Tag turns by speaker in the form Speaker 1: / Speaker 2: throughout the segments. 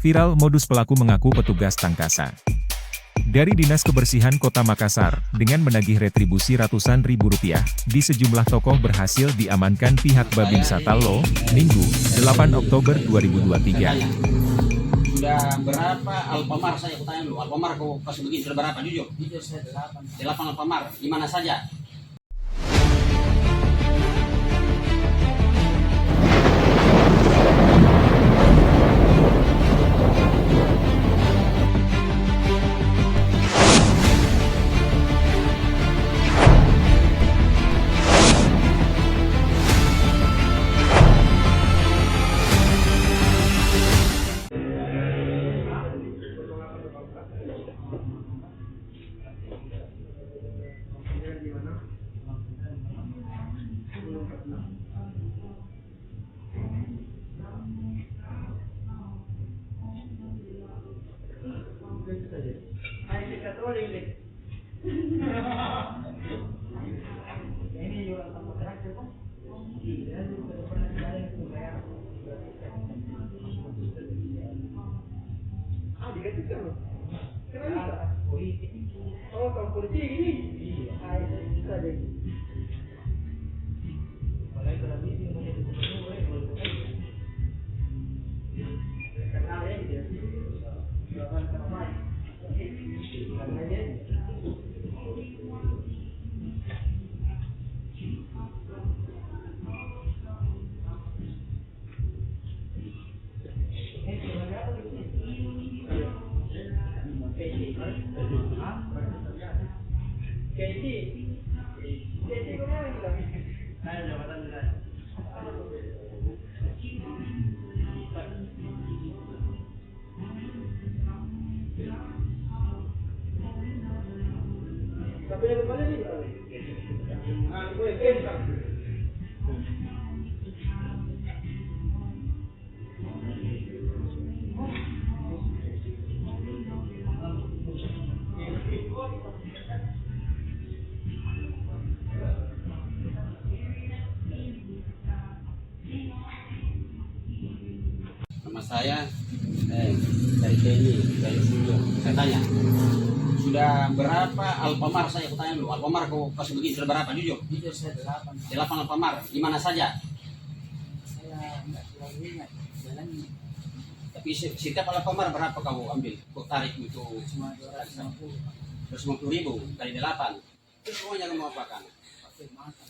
Speaker 1: Viral modus pelaku mengaku petugas tangkasa. Dari Dinas Kebersihan Kota Makassar, dengan menagih retribusi ratusan ribu rupiah, di sejumlah tokoh berhasil diamankan pihak Babinsa Tallo, Minggu, 8 Oktober 2023.
Speaker 2: Sudah berapa Alfamart, saya tanya dulu, Alfamart kau pas begini sudah berapa jujur?
Speaker 3: Jujur saya 8.
Speaker 2: 8 Alfamart, di mana saja?
Speaker 3: Ini juga sama terakhir kok.
Speaker 4: Dikasihkan loh. Kenapa?
Speaker 3: Politik.
Speaker 4: Oh, kalau politik ini?
Speaker 3: Iya.
Speaker 4: Bisa deh.
Speaker 3: Apalagi kalau ini mau jadi gubernur, boleh pakai.
Speaker 4: Kenal ya dia. Jangan ramai. Karena dia Kayak kemarin bilang.
Speaker 3: Ayo jabatan dulu.
Speaker 4: Tapi yang kembali nih. Gue kentang.
Speaker 2: Nama saya dari TNI, dari Studio. Saya tanya, sudah berapa Alfamart, saya tanya dulu, Alfamart kau pas begini sudah berapa jujur?
Speaker 3: Jujur saya 8.
Speaker 2: 8 Alfamart, di mana saja?
Speaker 3: Saya enggak terlalu ingat jalannya.
Speaker 2: Tapi setiap Alfamart berapa kau ambil? Kau tarik itu
Speaker 3: Cuma 250.
Speaker 2: 250.000 kali 8. Itu semuanya kamu apakan?
Speaker 3: Pakai makan.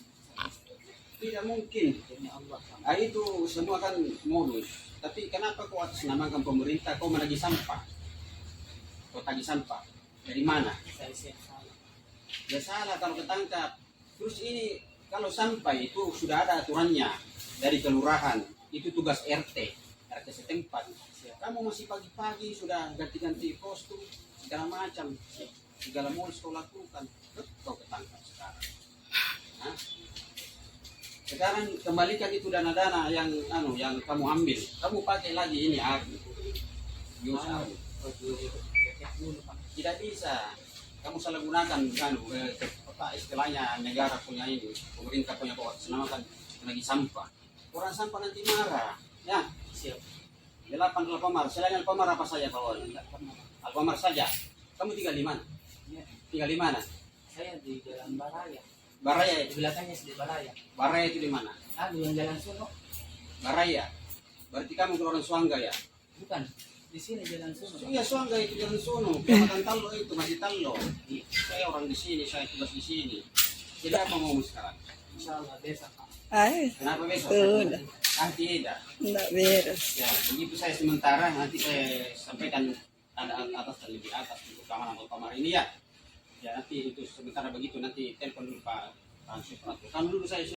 Speaker 2: Tidak mungkin.
Speaker 3: Demi Allah.
Speaker 2: Itu semua kan modus. Tapi kenapa kau atas namakan pemerintah kau menagih sampah? Kau tagih sampah dari mana?
Speaker 3: Saya salah.
Speaker 2: Ya salah kalau ketangkap. Terus ini kalau sampah itu sudah ada aturannya dari kelurahan. Itu tugas RT setempat. Kamu masih pagi-pagi sudah ganti-ganti kostum segala macam, segala modus kau lakukan. Kau ketangkap sekarang. Hah? Sekarang kembalikan itu dana-dana yang yang kamu ambil. Kamu pakai lagi ini tidak bisa. Kamu salah gunakan istilahnya negara punya ini, pemerintah punya bawa senamakan lagi sampah. Orang sampah nanti marah. Ya,
Speaker 3: Siap.
Speaker 2: 8 Alfamart. Selain Alfamart apa saja kau? Alfamart saja. Kamu tinggal di mana?
Speaker 3: Ya.
Speaker 2: Tinggal di mana?
Speaker 3: Saya di Jalan Baraya.
Speaker 2: Baraya
Speaker 3: Di
Speaker 2: itu.
Speaker 3: belakangnya di Baraya.
Speaker 2: Baraya itu di mana?
Speaker 3: Aduh yang Jalan Sono.
Speaker 2: Baraya. Berarti kamu keluaran Suangga ya?
Speaker 3: Bukan. Di sini Jalan Sono.
Speaker 2: Iya, Suangga itu jalan sono. Kecamatan Tallo itu masih Tallo. Saya orang di sini, saya tugas di sini. Jadi apa mau sekarang?
Speaker 3: Insya Allah besok.
Speaker 5: Ay,
Speaker 2: Kenapa besok?
Speaker 5: sudah.
Speaker 2: Tidak.
Speaker 5: Enggak beres.
Speaker 2: Ya, begitu saya sementara nanti saya sampaikan ada atas dan lebih atas untuk keamanan Alfamart ini ya. Ya nanti itu sementara begitu nanti telepon dulu Pak Supratman. Kan dulu saya